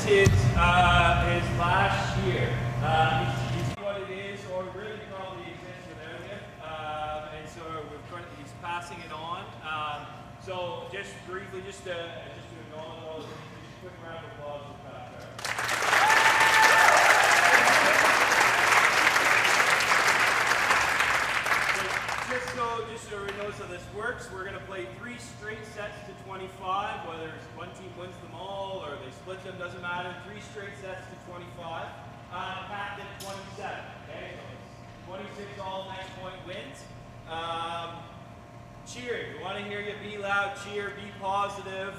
is his last year. You see what it is, or really probably exists without him. And so he's passing it on. So just briefly, just to acknowledge all of this, just a quick round of applause for KASSAA. Just so we know how this works, we're going to play 3 straight sets to 25, whether one team wins them all or they split them, doesn't matter. 3 straight sets to 25. Capped at 27. Okay, so 26 all, next point wins. Cheering. We want to hear you be loud, cheer, be positive.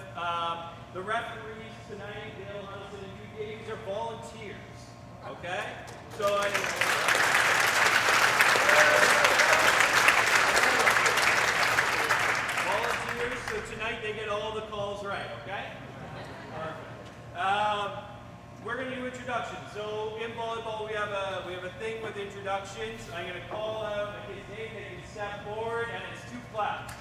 The referees tonight, Dale Huddleston and Drew Davies, are volunteers. Okay? So volunteers, so tonight they get all the calls right, okay? Perfect. We're going to do introductions. So in volleyball, we have a thing with introductions. I'm going to call out his name, they can step forward, and it's 2 claps.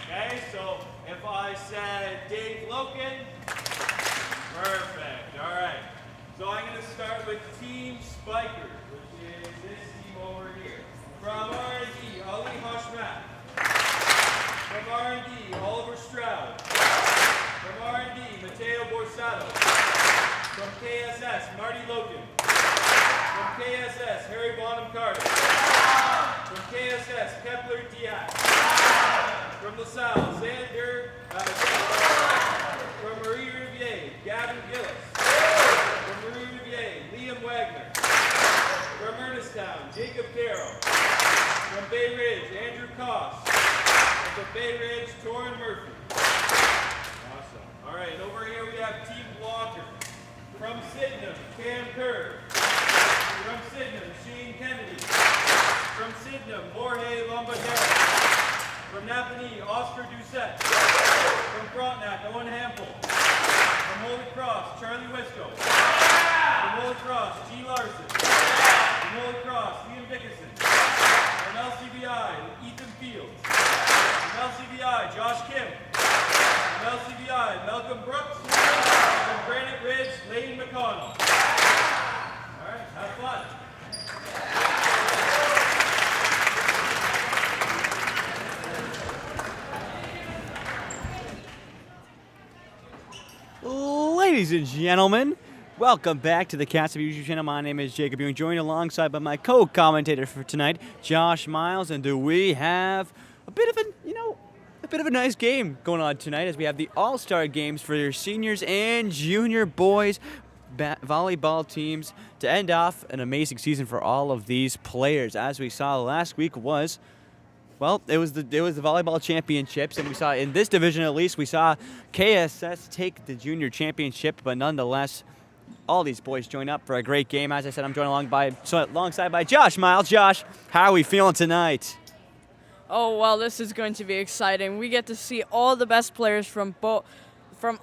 Okay, so if I said Dave Loken, perfect, all right. So I'm going to start with Team Spiker, which is this team over here. From R&D, Ali Hashmat. From R&D, Oliver Stroud. From R&D, Mateo Borsato. From KSS, Marty Loken. From KSS, Harry Bonham Carter. From KSS, Kepler Diaz. From LaSalle, Xander. From Marie Riviere, Gavin Gillis. From Marie Riviere, Liam Wagner. From Ernestown, Jacob Carroll. From Bay Ridge, Andrew Koss. And from Bay Ridge, Torin Murphy. Awesome. All right, and over here we have Team Blocker. From Sydenham, Cam Kerr. From Sydenham, Shane Kennedy. From Sydenham, Jorge Lombardera. From Napanee, Oscar Doucette. From Frontenac, Owen Hampel. From Holy Cross, Charlie Wisco. From Holy Cross, G. Larson. From Holy Cross, Liam Dickinson. From LCBI, Ethan Fields. From LCBI, Josh Kim. From LCBI, Malcolm Brooks. From Granite Ridge, Lane McConnell. All right, have fun. Ladies and gentlemen, welcome back to the KASSAA YouTube channel. My name is Jacob. You're joined alongside by my co-commentator for tonight, Josh Miles, and do we have a bit of a nice game going on tonight as we have the All-Star games for your seniors and junior boys volleyball teams to end off an amazing season for all of these players. As we saw last week was, well, it was the volleyball championships, and we saw in this division at least, we saw KSS take the junior championship, but nonetheless, all these boys join up for a great game. As I said, I'm joined alongside by Josh Miles. Josh, how are we feeling tonight? Oh, well, this is going to be exciting. We get to see all the best players from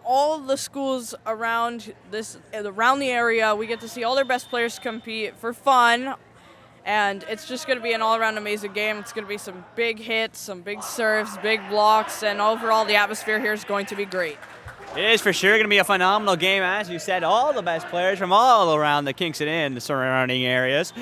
all the schools around the area. We get to see all their best players compete for fun. And it's just going to be an all-around amazing game. It's going to be some big hits, some big serves, big blocks, and overall the atmosphere here is going to be great. It is for sure going to be a phenomenal game. As you said, all the best players from all around the Kingston and the surrounding areas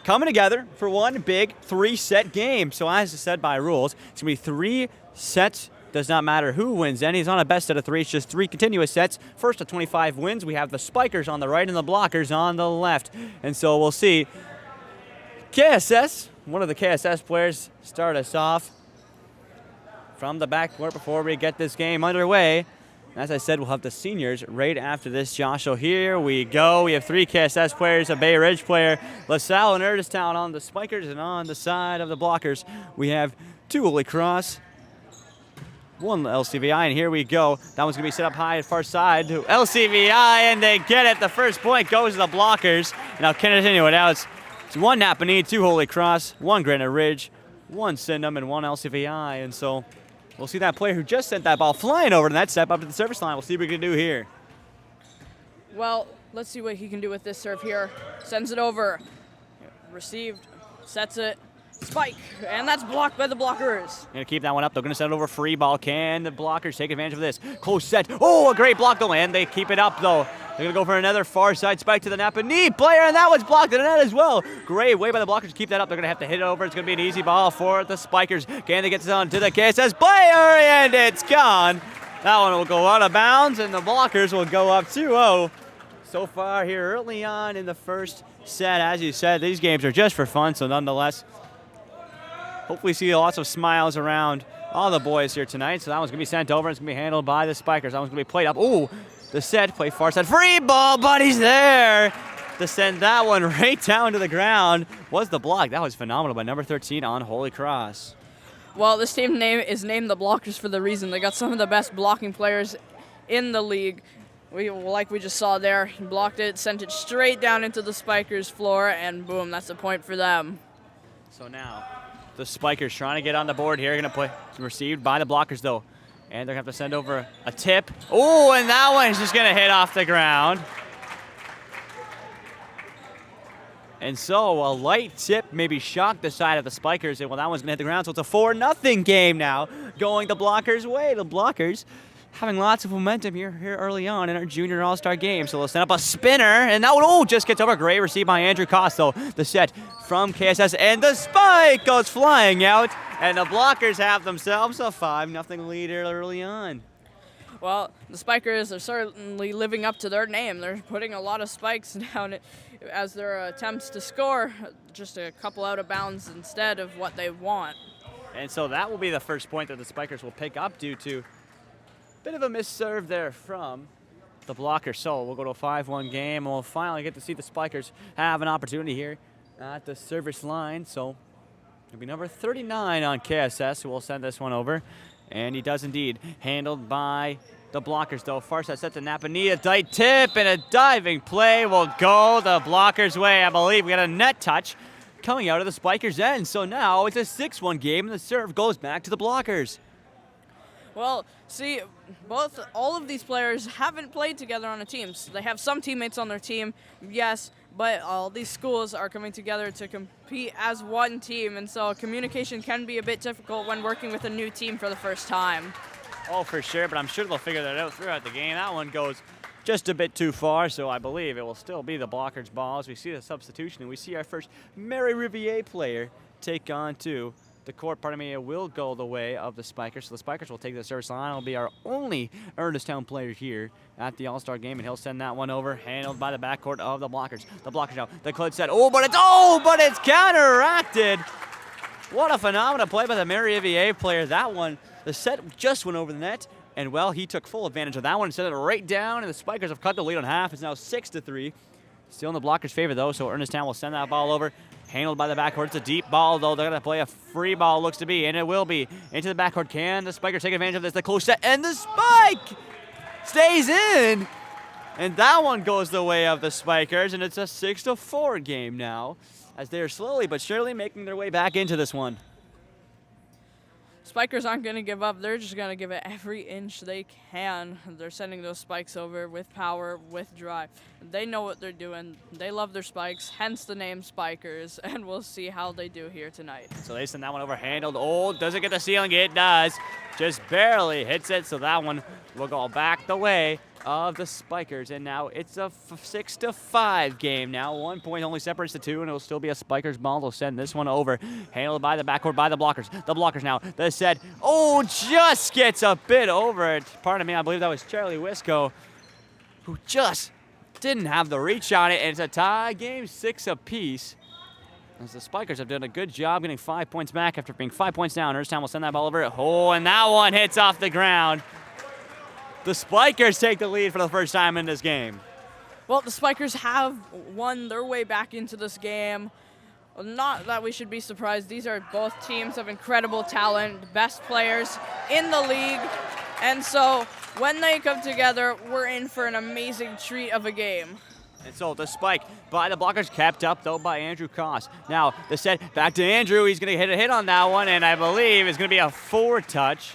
coming together for one big 3-set game. So as I said by rules, it's going to be 3 sets. Does not matter who wins any. It's not a best out of 3. It's just 3 continuous sets. First to 25 wins. We have the spikers on the right and the blockers on the left. And so we'll see KSS, one of the KSS players, start us off from the backcourt before we get this game underway. As I said, we'll have the seniors right after this, Josh. So here we go. We have 3 KSS players, a Bay Ridge player, LaSalle and Ernestown on the spikers, and on the side of the blockers, we have 2 Holy Cross, 1 LCVI, and here we go. That one's going to be set up high at far side to LCVI, and they get it. The first point goes to the blockers. And I'll continue it out. It's 1 Napanee, 2 Holy Cross, 1 Granite Ridge, 1 Sydenham, and 1 LCVI. And so we'll see that player who just sent that ball flying over to that step up to the service line. We'll see what we can do here. Well, let's see what he can do with this serve here. Sends it over. Received, sets it, spike, and that's blocked by the blockers. Gonna keep that one up. They're gonna send it over free ball. Can the blockers take advantage of this? Close set. Oh, a great block though, and they keep it up though. They're gonna go for another far side spike to the Napanee player, and that one's blocked in the net as well. Great way by the blockers to keep that up. They're gonna have to hit it over. It's gonna be an easy ball for the Spikers. Can they get this on to the KSS player, and it's gone. That one will go out of bounds, and the blockers will go up 2-0. So far here early on in the first set, as you said, these games are just for fun, so nonetheless, hopefully see lots of smiles around all the boys here tonight. So that one's going to be sent over. It's going to be handled by the Spikers. That one's going to be played up. Ooh, the set, play far side. Free ball, but he's there to send that one right down to the ground. Was the block. That was phenomenal by number 13 on Holy Cross. Well, this team is named the Blockers for the reason. They got some of the best blocking players in the league. Like we just saw there, he blocked it, sent it straight down into the Spikers' floor, and boom, that's a point for them. So now, the Spikers trying to get on the board here. Going to play received by the blockers, though. And they're going to have to send over a tip. Oh, and that one's just going to hit off the ground. And so a light tip maybe shocked the side of the Spikers. And well, that one's going to hit the ground, so it's a 4-0 game now going the blockers' way. The blockers having lots of momentum here early on in our junior all-star game. So they'll send up a spinner, and that one, just gets over. Great receive by Andrew Costo. The set from KSS, and the spike goes flying out, and the blockers have themselves a 5-0 lead early on. Well, the Spikers are certainly living up to their name. They're putting a lot of spikes down as their attempts to score, just a couple out of bounds instead of what they want. And so that will be the first point that the Spikers will pick up due to bit of a misserve there from the blocker. So we'll go to a 5-1 game, and we'll finally get to see the Spikers have an opportunity here at the service line. So it'll be number 39 on KSS who will send this one over. And he does indeed. Handled by the blockers, though. Far side set to Napanee. A tight tip and a diving play will go the blockers' way. I believe we got a net touch coming out of the Spikers' end. So now it's a 6-1 game, and the serve goes back to the blockers. Well, see, all of these players haven't played together on a team. So they have some teammates on their team, yes, but all these schools are coming together to compete as one team, and so communication can be a bit difficult when working with a new team for the first time. Oh, for sure, but I'm sure they'll figure that out throughout the game. That one goes just a bit too far, so I believe it will still be the blockers' ball as we see the substitution, and we see our first Mary Riviere player take on to the court. It will go the way of the Spikers. So the Spikers will take the service line. It'll be our only Ernestown player here at the All-Star game, and he'll send that one over, handled by the backcourt of the blockers. The blockers now, the Cloud set. But it's counteracted. What a phenomenal play by the Mary Riviere player. That one, the set just went over the net, and well, he took full advantage of that one and sent it right down, and the Spikers have cut the lead on half. It's now 6-3. Still in the blockers' favor, though, so Ernestown will send that ball over. Handled by the backcourt. It's a deep ball, though. They're going to play a free ball, looks to be, and it will be. Into the backcourt. Can the Spikers take advantage of this? The close set, and the spike stays in. And that one goes the way of the Spikers, and it's a 6-4 game now, as they are slowly but surely making their way back into this one. Spikers aren't going to give up. They're just going to give it every inch they can. They're sending those spikes over with power, with drive. They know what they're doing. They love their spikes, hence the name Spikers, and we'll see how they do here tonight. So they send that one over, handled. Oh, does it get the ceiling? It does. Just barely hits it, so that one will go back the way of the Spikers, and now it's a 6-5 game now. 1 point only separates the two, and it'll still be a Spikers ball. They'll send this one over, handled by the backcourt by the blockers. The blockers now, the set, just gets a bit over it. Pardon me, I believe that was Charlie Wisco, who just didn't have the reach on it, and it's a tie game, 6 apiece. As the Spikers have done a good job getting 5 points back after being 5 points down. Ernestown will send that ball over. And that one hits off the ground. The Spikers take the lead for the first time in this game. Well, the Spikers have won their way back into this game. Not that we should be surprised. These are both teams of incredible talent, best players in the league. And so when they come together, we're in for an amazing treat of a game. And so the spike by the blockers, kept up, though, by Andrew Koss. Now the set back to Andrew. He's going to hit a hit on that one, and I believe it's going to be a 4-touch.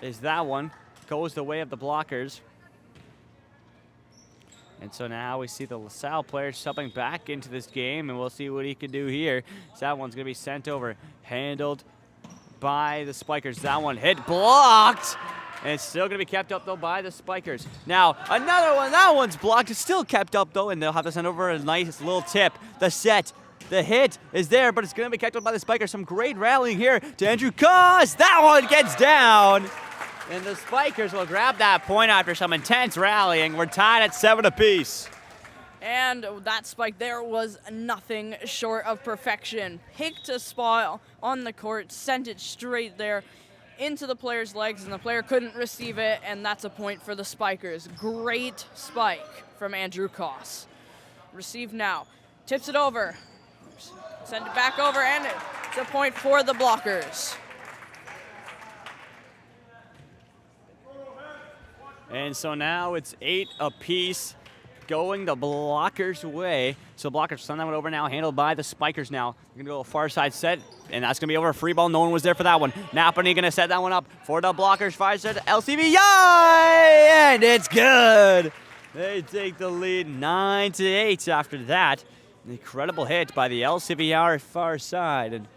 Is that one goes the way of the blockers. And so now we see the LaSalle player subbing back into this game, and we'll see what he can do here. So that one's going to be sent over, handled by the Spikers. That one hit, blocked, and it's still going to be kept up, though, by the Spikers. Now, another one. That one's blocked. It's still kept up, though, and they'll have to send over a nice little tip. The set, the hit is there, but it's going to be kept up by the Spikers. Some great rallying here to Andrew Koss. That one gets down. And the Spikers will grab that point after some intense rallying. We're tied at 7 apiece. And that spike there was nothing short of perfection. Picked a spot on the court, sent it straight there into the player's legs, and the player couldn't receive it, and that's a point for the Spikers. Great spike from Andrew Koss. Received now. Tips it over. Send it back over, and it's a point for the blockers. And so now it's 8 apiece, going the blockers' way. So blockers send that one over now, handled by the Spikers now. They're going to go a far side set, and that's going to be over a free ball. No one was there for that one. Napany going to set that one up for the blockers. Far side, LCBI, and it's good. They take the lead 9-8 after that. An incredible hit by the LCBI far side. And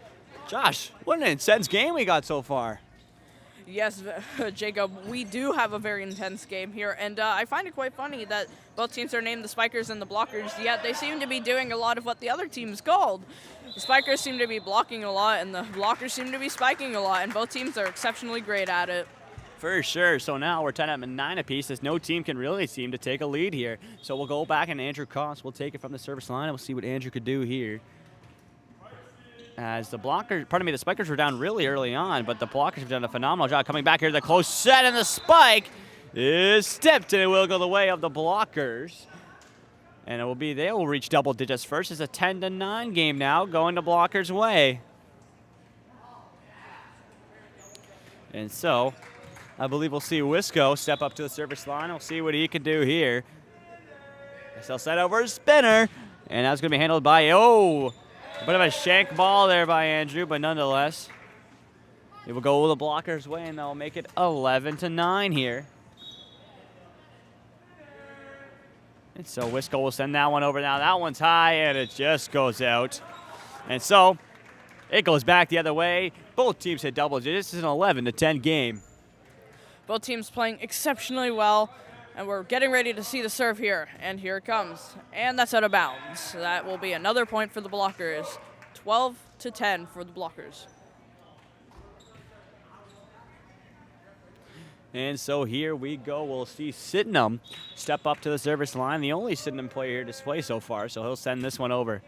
Josh, what an intense game we got so far. Yes, Jacob, we do have a very intense game here, and I find it quite funny that both teams are named the Spikers and the Blockers, yet they seem to be doing a lot of what the other team's called. The Spikers seem to be blocking a lot, and the Blockers seem to be spiking a lot, and both teams are exceptionally great at it. For sure. So now we're tied up at 9 apiece, as no team can really seem to take a lead here. So we'll go back, and Andrew Koss will take it from the service line, and we'll see what Andrew could do here. As the Spikers were down really early on, but the blockers have done a phenomenal job coming back here to the close set, and the spike is tipped, and it will go the way of the blockers. And they will reach double digits first. It's a 10-9 game now, going the blockers' way. And so, I believe we'll see Wisco step up to the service line. We'll see what he can do here. They'll set over a spinner, and that's going to be handled by, a bit of a shank ball there by Andrew, but nonetheless, it will go the blockers' way, and they'll make it 11-9 here. And so Wisco will send that one over now. That one's high, and it just goes out. And so it goes back the other way. Both teams hit double digits. This is an 11-10 game. Both teams playing exceptionally well, and we're getting ready to see the serve here, and here it comes. And that's out of bounds. That will be another point for the blockers. 12-10 for the blockers. And so here we go. We'll see Sydenham step up to the service line. The only Sydenham player here to play so far, so he'll send this one over.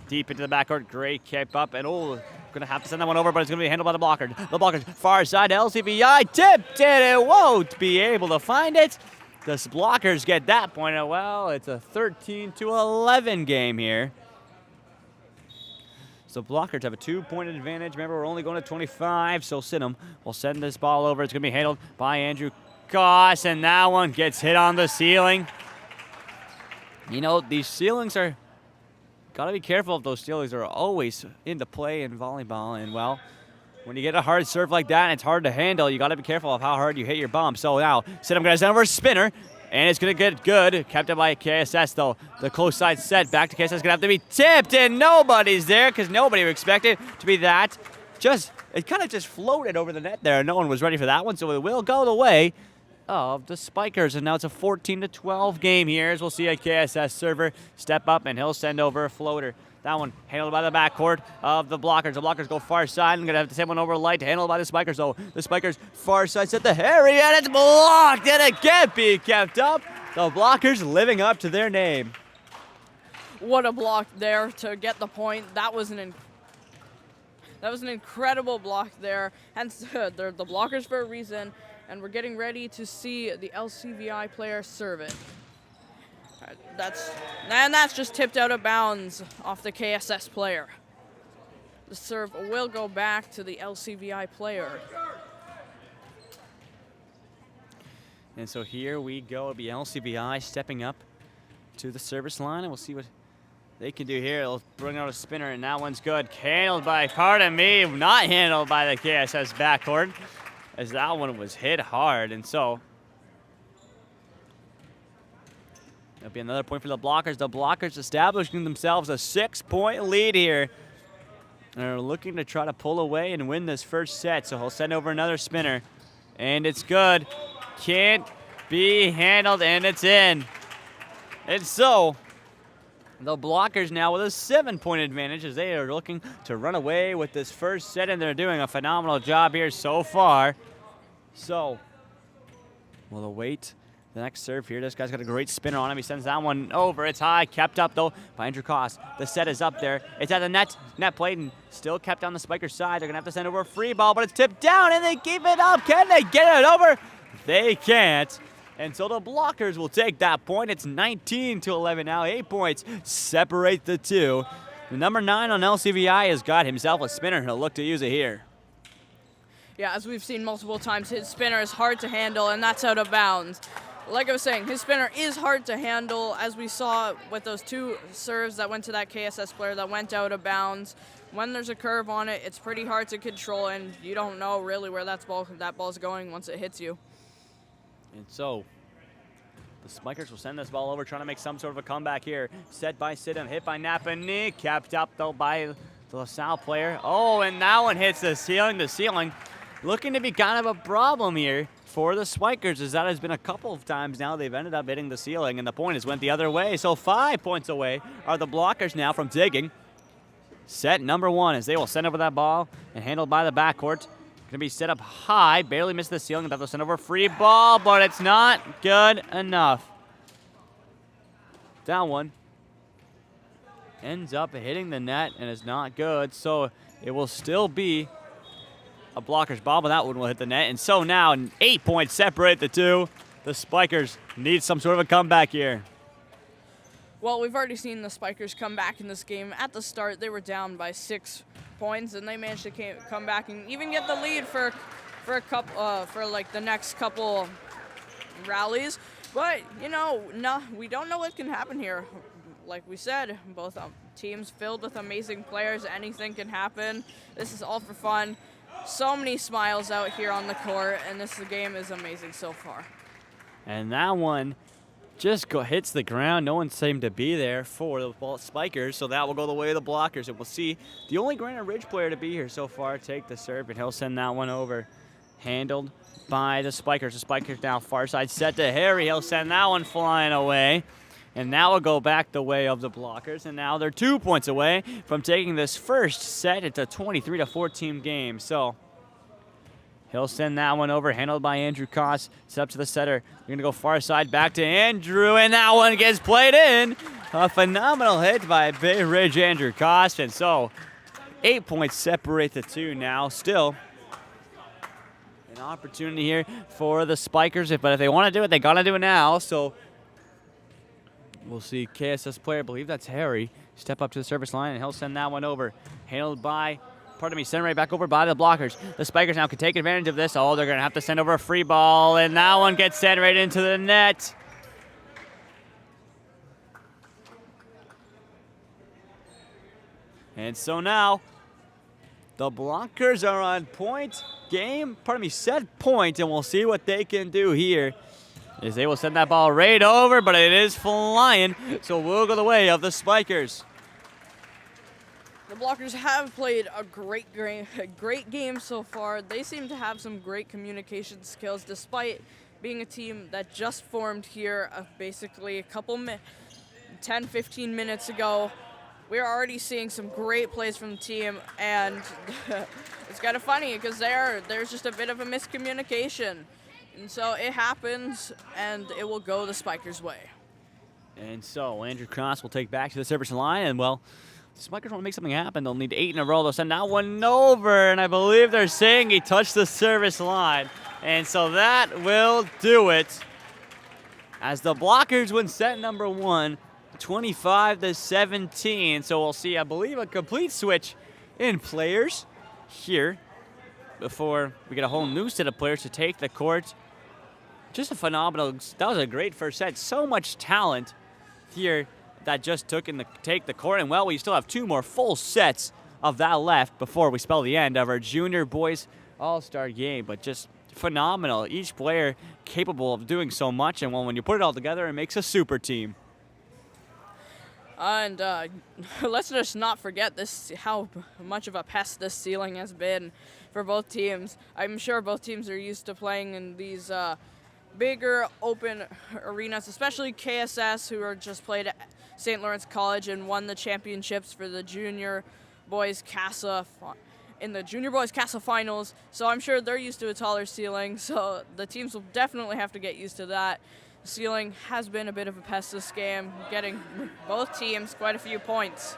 Deep into the backcourt, great keep up, and going to have to send that one over, but it's going to be handled by the blocker. The blockers far side, LCBI tipped, and it won't be able to find it. The blockers get that point. Well, it's a 13-11 game here. So blockers have a 2-point advantage. Remember, we're only going to 25, so Sydenham will send this ball over. It's going to be handled by Andrew Koss, and that one gets hit on the ceiling. You know, these ceilings are, got to be careful of those ceilings. Are always into play in volleyball, and well, when you get a hard serve like that and it's hard to handle, you got to be careful of how hard you hit your bump. So now, Sydenham going to send over a spinner, and it's going to get good. Kept it by KSS, though. The close side set back to KSS. Going to have to be tipped, and nobody's there because nobody would expect it to be that. It kind of just floated over the net there. No one was ready for that one, so it will go the way of the Spikers. And now it's a 14-12 game here, as we'll see a KSS server step up, and he'll send over a floater. That one handled by the backcourt of the blockers. The blockers go far side. I'm going to have to send one over light, handled by the Spikers, though. The Spikers far side set the Harry, and it's blocked, and it can't be kept up. The blockers living up to their name. What a block there to get the point. That was an incredible block there. Hence, they're the blockers for a reason, and we're getting ready to see the LCVI player serve it. That's just tipped out of bounds off the KSS player. The serve will go back to the LCVI player. And so here we go. It'll be LCVI stepping up to the service line, and we'll see what they can do here. They'll bring out a spinner, and that one's good. Handled by, pardon me, not handled by the KSS backcourt, as that one was hit hard. And so That'll be another point for the Blockers. The Blockers establishing themselves a 6-point lead here. They're looking to try to pull away and win this first set, so he'll send over another spinner. And it's good. Can't be handled, and it's in. And so, the Blockers now with a 7-point advantage as they are looking to run away with this first set, and they're doing a phenomenal job here so far. So, we'll await the next serve here. This guy's got a great spinner on him. He sends that one over. It's high, kept up though by Andrew Koss. The set is up there. It's at the net plate and still kept on the Spiker side. They're gonna have to send over a free ball, but it's tipped down and they keep it up. Can they get it over? They can't. And so the Blockers will take that point. It's 19-11 now. 8 points separate the two. The number 9 on LCVI has got himself a spinner. He'll look to use it here. Yeah, as we've seen multiple times, his spinner is hard to handle, and that's out of bounds. Like I was saying, his spinner is hard to handle, as we saw with those 2 serves that went to that KSS player that went out of bounds. When there's a curve on it, it's pretty hard to control, and you don't know really where that ball's going once it hits you. And so, the Spikers will send this ball over, trying to make some sort of a comeback here. Set by Sidham, hit by Napani, kept up though by the LaSalle player. Oh, and that one hits the ceiling. The ceiling looking to be kind of a problem here for the Spikers, as that has been a couple of times now they've ended up hitting the ceiling, and the point has went the other way. So 5 points away are the Blockers now from taking set number 1, as they will send over that ball and handled by the backcourt. Going to be set up high, barely missed the ceiling. They'll send over a free ball, but it's not good enough. That one ends up hitting the net and is not good, so it will still be a Blockers ball, but that one will hit the net. And so now 8 points separate the two. The Spikers need some sort of a comeback here. Well, we've already seen the Spikers come back in this game. At the start, they were down by 6 points, and they managed to come back and even get the lead for a couple for like the next couple rallies. But you know, no, we don't know what can happen here. Like we said, both teams filled with amazing players. Anything can happen. This is all for fun. So many smiles out here on the court, and this game is amazing so far. And that one just hits the ground. No one seemed to be there for the Spikers, so that will go the way of the Blockers. And we'll see the only Granite Ridge player to be here so far take the serve, and he'll send that one over. Handled by the Spikers. The Spikers now far side set to Harry. He'll send that one flying away. And that will go back the way of the Blockers. And now they're 2 points away from taking this first set. It's a 23-14 game. So he'll send that one over, handled by Andrew Koss. It's up to the setter. They're going to go far side back to Andrew, and that one gets played in. A phenomenal hit by Bay Ridge Andrew Koss. And so 8 points separate the two now. Still an opportunity here for the Spikers. But if they want to do it, they got to do it now. So we'll see KSS player, I believe that's Harry, step up to the service line, and he'll send that one over. Handled by, sent right back over by the Blockers. The Spikers now can take advantage of this. Oh, they're going to have to send over a free ball, and that one gets sent right into the net. And so now, the Blockers are on set point, and we'll see what they can do here. As they will send that ball right over, but it is flying, so we'll go the way of the Spikers. The Blockers have played a great game so far. They seem to have some great communication skills, despite being a team that just formed here basically a couple 10-15 minutes ago. We're already seeing some great plays from the team, and it's kind of funny because there's just a bit of a miscommunication. And so it happens, and it will go the Spikers' way. And so Andrew Cross will take back to the service line, and well, the Spikers want to make something happen. They'll need 8 in a row. They'll send that one over, and I believe they're saying he touched the service line. And so that will do it, as the Blockers win set number 1, 25-17. So we'll see, I believe, a complete switch in players here before we get a whole new set of players to take the court. Just a phenomenal, that was a great first set. So much talent here that just take the court. And well, we still have 2 more full sets of that left before we spell the end of our junior boys all-star game. But just phenomenal. Each player capable of doing so much. And well, when you put it all together, it makes a super team. And let's just not forget this how much of a pest this ceiling has been for both teams. I'm sure both teams are used to playing in these bigger open arenas, especially KSS, who are just played at St. Lawrence College and won the championships for the junior boys KASSAA in the junior boys KASSAA finals. So I'm sure they're used to a taller ceiling. So the teams will definitely have to get used to that. The ceiling has been a bit of a pest this game, getting both teams quite a few points.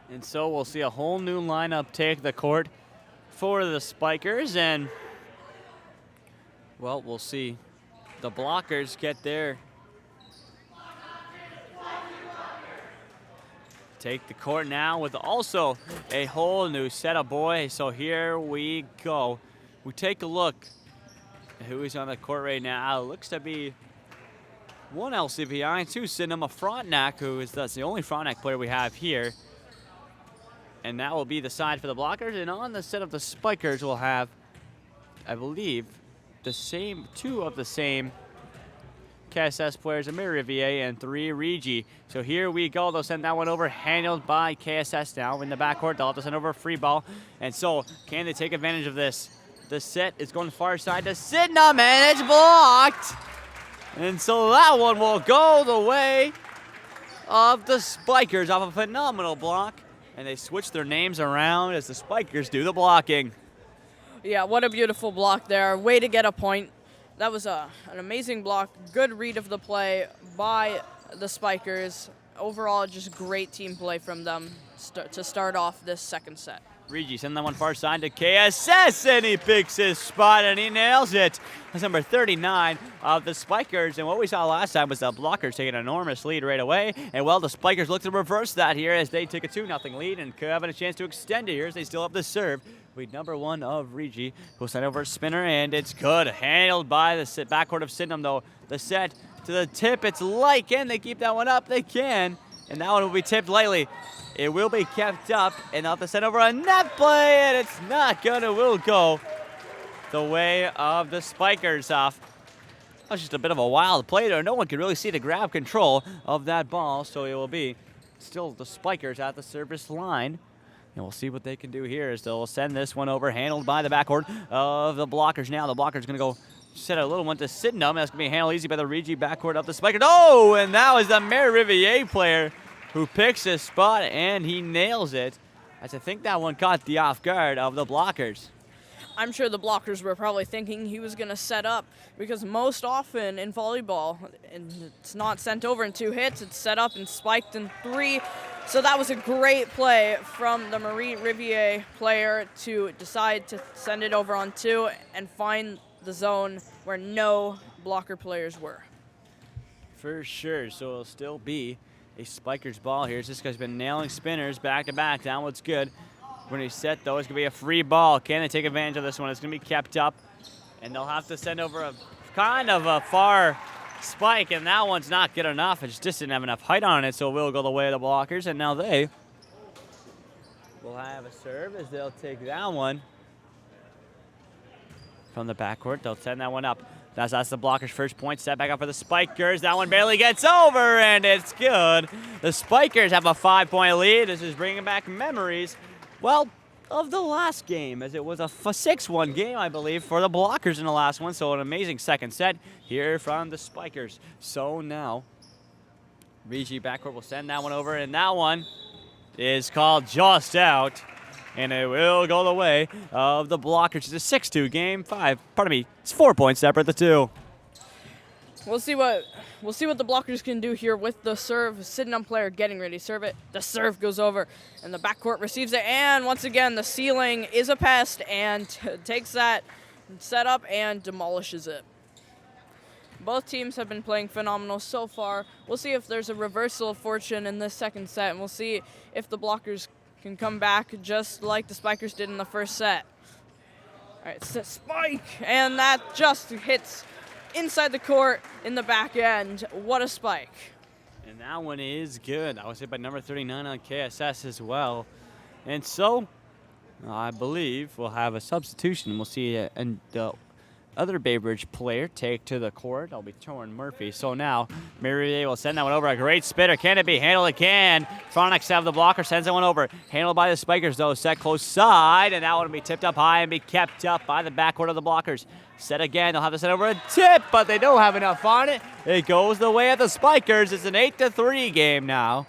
And so we'll see a whole new lineup take the court for the Spikers, and well, we'll see the Blockers get their take the court now with also a whole new set of boys. So here we go. We take a look at who is on the court right now. It looks to be one LCVI, two Cinema Frontenac, who is that's the only Frontenac player we have here. And that will be the side for the Blockers. And on the set of the Spikers, we'll have, I believe, the same, two of the same KSS players, Amir Rivier and 3 Regi. So here we go. They'll send that one over, handled by KSS now in the backcourt. They'll have to send over a free ball. And so, can they take advantage of this? The set is going far side to Sydenham, and it's blocked. And so that one will go the way of the Spikers off a phenomenal block. And they switch their names around as the Spikers do the blocking. Yeah, what a beautiful block there. Way to get a point. That was an amazing block. Good read of the play by the Spikers. Overall, just great team play from them to start off this second set. Regi send that one far side to KSS, and he picks his spot and he nails it. That's number 39 of the Spikers. And what we saw last time was the Blockers taking an enormous lead right away. And well, the Spikers look to reverse that here as they take a 2-0 lead and could have a chance to extend it here as they still have the serve. Lead number 1 of Regi. We'll send over a spinner, and it's good. Handled by the backcourt of Sydenham, though. The set to the tip. It's light. Can they keep that one up? They can. And that one will be tipped lightly. It will be kept up, and they'll have to send over a net play, and it's not good. It will go the way of the Spikers off. That was just a bit of a wild play there. No one could really see the grab control of that ball, so it will be still the Spikers at the service line. And we'll see what they can do here as they'll send this one over, handled by the backcourt of the Blockers now. The Blockers going to go set a little one to Sydenham. That's going to be handled easy by the Regi backcourt of the Spikers. Oh, and that was the Mary Rivier player who picks his spot, and he nails it. As I think that one caught the off guard of the Blockers. I'm sure the Blockers were probably thinking he was going to set up, because most often in volleyball, it's not sent over in 2 hits, it's set up and spiked in 3. So that was a great play from the Marie Rivier player to decide to send it over on 2 and find the zone where no Blocker players were. For sure, so it'll still be a Spikers ball here. This guy's been nailing spinners back to back. That one's good. When he's set, though, it's going to be a free ball. Can they take advantage of this one? It's going to be kept up, and they'll have to send over a kind of a far spike, and that one's not good enough. It just didn't have enough height on it, so it will go the way of the Blockers, and now they will have a serve as they'll take that one from the backcourt. They'll send that one up. That's the Blockers' first point. Set back up for the Spikers. That one barely gets over, and it's good. The Spikers have a 5-point lead. This is bringing back memories, well, of the last game, as it was a 6-1 game, I believe, for the Blockers in the last one. So an amazing second set here from the Spikers. So now, Regi backcourt will send that one over, and that one is called just out. And it will go the way of the Blockers. It's a 6-2 game. It's 4 points separate, the two. We'll see what the Blockers can do here with the serve. Sydenham player getting ready to serve it. The serve goes over, and the backcourt receives it. And once again, the ceiling is a pest and takes that setup and demolishes it. Both teams have been playing phenomenal so far. We'll see if there's a reversal of fortune in this second set, and we'll see if the Blockers can come back just like the Spikers did in the first set. All right, it's a spike, and that just hits inside the court in the back end. What a spike. And that one is good. That was hit by number 39 on KSS as well. And so, I believe we'll have a substitution. We'll see other Bay Ridge player take to the court. That'll be Torrin Murphy. So now Merrier will send that one over. A great spitter. Can it be handled? It can. Frontex have the blocker. Sends that one over. Handled by the Spikers, though. Set close side. And that one will be tipped up high and be kept up by the backcourt of the Blockers. Set again. They'll have to send over a tip, but they don't have enough on it. It goes the way of the Spikers. It's an 8-3 game now,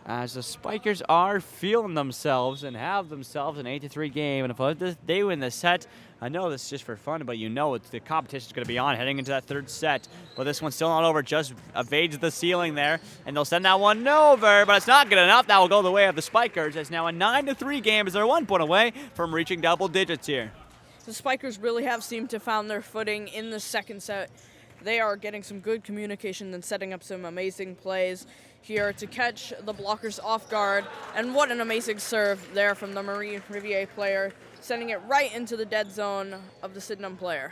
as the Spikers are feeling themselves and have themselves an 8-3 game. And if they win the set, I know this is just for fun, but you know the competition is going to be on heading into that third set. But this one's still not over, just evades the ceiling there. And they'll send that one over, but it's not good enough. That will go the way of the Spikers. It's now a 9-3 game as they're 1 point away from reaching double digits here. The Spikers really have seemed to found their footing in the second set. They are getting some good communication and setting up some amazing plays here to catch the Blockers off guard. And what an amazing serve there from the Marie Riviere player, sending it right into the dead zone of the Sydenham player.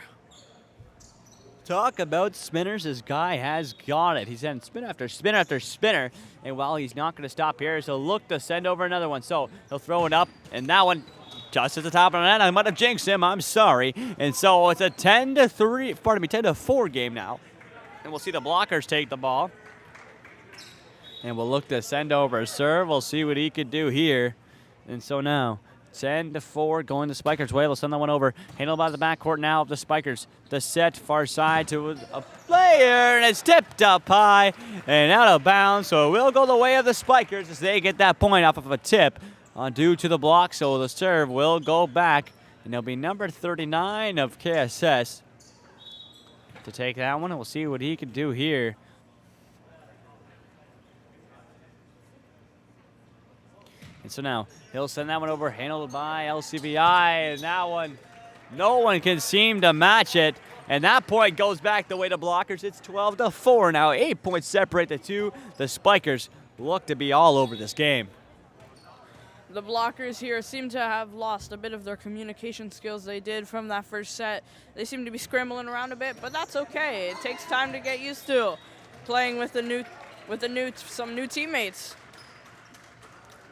Talk about spinners. This guy has got it. He's sending spin after spin after spinner. And while he's not going to stop here, he'll look to send over another one. So he'll throw it up, and that one just at the top of the net. I might have jinxed him. I'm sorry. And so it's a 10-4 game now. And we'll see the Blockers take the ball. And we'll look to send over a serve. We'll see what he could do here. And so now 10-4 going the Spikers' way. They'll send that one over. Handled by the backcourt now of the Spikers. The set far side to a player, and it's tipped up high and out of bounds. So it will go the way of the Spikers as they get that point off of a tip due to the block. So the serve will go back, and it'll be number 39 of KSS to take that one. And we'll see what he can do here. And so now he'll send that one over, handled by LCBI, and that one, no one can seem to match it. And that point goes back the way to Blockers. It's 12-4 now. 8 points separate the two. The Spikers look to be all over this game. The Blockers here seem to have lost a bit of their communication skills they did from that first set. They seem to be scrambling around a bit, but that's okay. It takes time to get used to playing with some new teammates.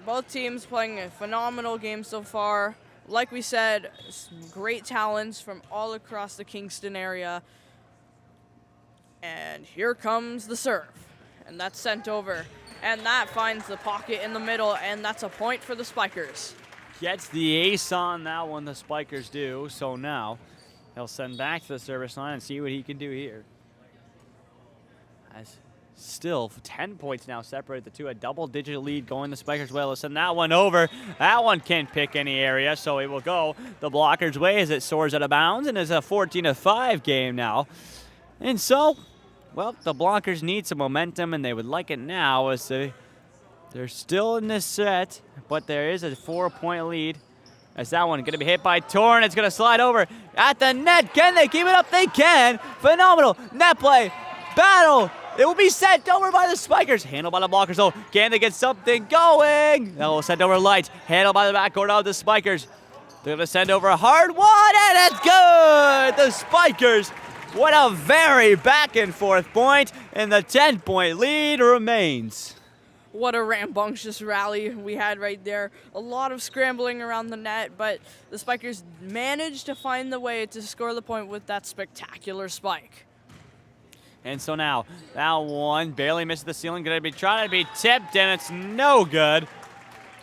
Both teams playing a phenomenal game so far. Like we said, great talents from all across the Kingston area. And here comes the serve. And that's sent over. And that finds the pocket in the middle, and that's a point for the Spikers. Gets the ace on that one, the Spikers do. So now he'll send back to the service line and see what he can do here. As still 10 points now separate the two. A double-digit lead going the Spikers' way. Let's send that one over. That one can't pick any area, so it will go the Blockers' way as it soars out of bounds, and it's a 14-5 game now. And so, well, the Blockers need some momentum, and they would like it now as they're still in this set, but there is a 4-point lead. As that one going to be hit by Torn. It's going to slide over at the net. Can they keep it up? They can. Phenomenal net play. Battle. It will be sent over by the Spikers. Handled by the Blockers, though. Can they get something going? That will send over light. Handled by the backcourt of the Spikers. They're going to send over a hard one, and it's good! The Spikers, what a very back-and-forth point, and the 10-point lead remains. What a rambunctious rally we had right there. A lot of scrambling around the net, but the Spikers managed to find the way to score the point with that spectacular spike. And so now, that one barely misses the ceiling. Going to be trying to be tipped, and it's no good.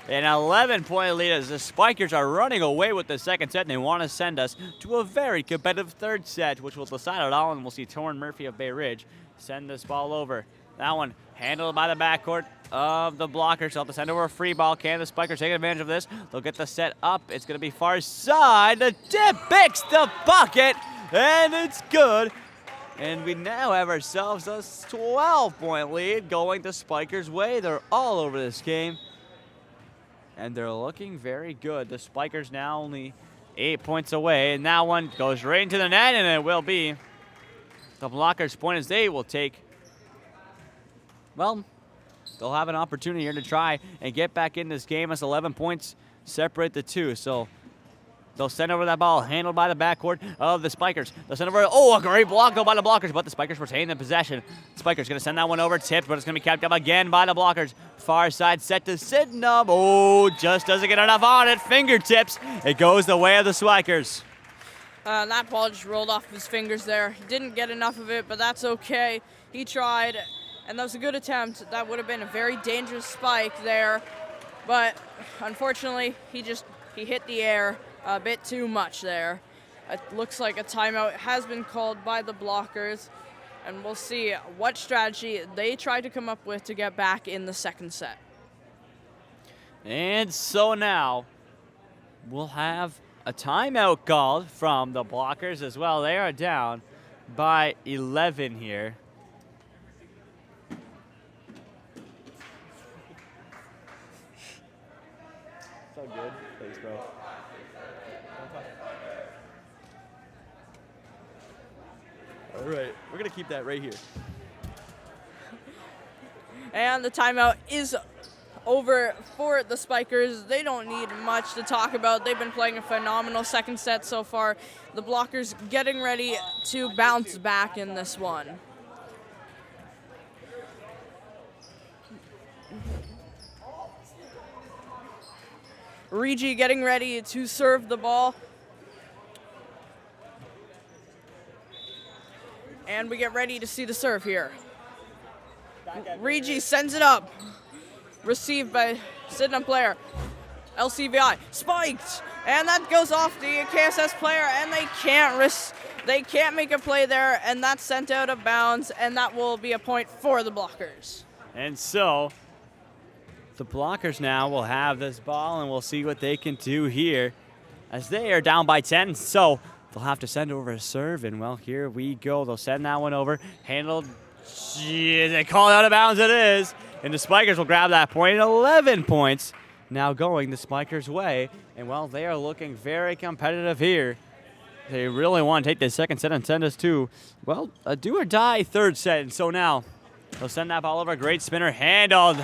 An 11-point lead as the Spikers are running away with the second set, and they want to send us to a very competitive third set, which will decide it all, and we'll see Torrin Murphy of Bay Ridge send this ball over. That one handled by the backcourt of the Blockers. They'll have to send over a free ball. Can the Spikers take advantage of this? They'll get the set up. It's going to be far side. The tip picks the bucket, and it's good. And we now have ourselves a 12-point lead going the Spikers' way. They're all over this game, and they're looking very good. The Spikers now only 8 points away, and that one goes right into the net, and it will be the Blockers' point as they will take, well, they'll have an opportunity here to try and get back in this game as 11 points separate the two. So they'll send over that ball, handled by the backcourt of the Spikers. They'll send over, a great block though by the Blockers, but the Spikers retain the possession. Spikers going to send that one over, tipped, but it's going to be kept up again by the Blockers. Far side set to Sydenham. Just doesn't get enough on it. Fingertips. It goes the way of the Spikers. That ball just rolled off his fingers there. He didn't get enough of it, but that's okay. He tried, and that was a good attempt. That would have been a very dangerous spike there, but unfortunately, he hit the air a bit too much there. It looks like a timeout has been called by the blockers, and we'll see what strategy they try to come up with to get back in the second set. And so now we'll have a timeout called from the blockers as well. They are down by 11 here. So good. Thanks, bro. All right, we're going to keep that right here. And the timeout is over for the Spikers. They don't need much to talk about. They've been playing a phenomenal second set so far. The blockers getting ready to bounce back in this one. Regi getting ready to serve the ball. And we get ready to see the serve here. Regi sends it up. Received by Sydenham player. LCVI spiked, and that goes off the KSS player, and they can't make a play there, and that's sent out of bounds, and that will be a point for the blockers. And so the blockers now will have this ball, and we'll see what they can do here as they are down by 10. So they'll have to send over a serve, and well, here we go. They'll send that one over, handled. Jeez, they call it out of bounds. It is. And the Spikers will grab that point. 11 points now going the Spikers' way. And, well, they are looking very competitive here. They really want to take this second set and send us to, well, a do-or-die third set. And so now they'll send that ball over. Great spinner handled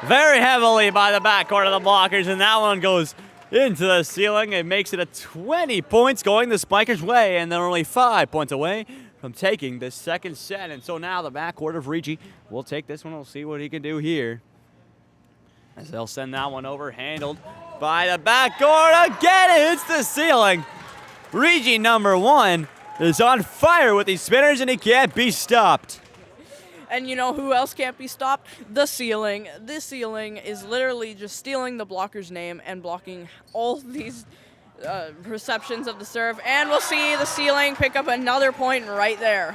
very heavily by the backcourt of the blockers. And that one goes into the ceiling. It makes it a 20 points going the Spikers' way. And they're only 5 points away from taking this second set. And so now the backcourt of Regi will take this one. We'll see what he can do here. As they'll send that one over, handled by the backcourt. Again, it hits the ceiling. Regi number 1 is on fire with these spinners, and he can't be stopped. And you know who else can't be stopped? The ceiling. This ceiling is literally just stealing the blocker's name and blocking all these receptions of the serve, and we'll see the ceiling pick up another point right there.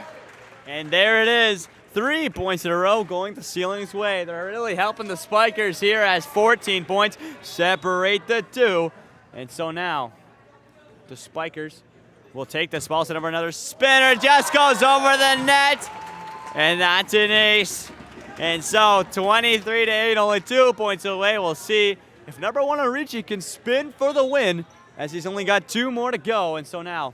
And there it is, 3 points in a row going the ceiling's way. They're really helping the Spikers here as 14 points separate the two. And so now the Spikers will take this ball, set over another spinner, just goes over the net, and that's an ace. And so 23-8, only 2 points away. We'll see if number 1 Regi can spin for the win, as he's only got 2 more to go. And so now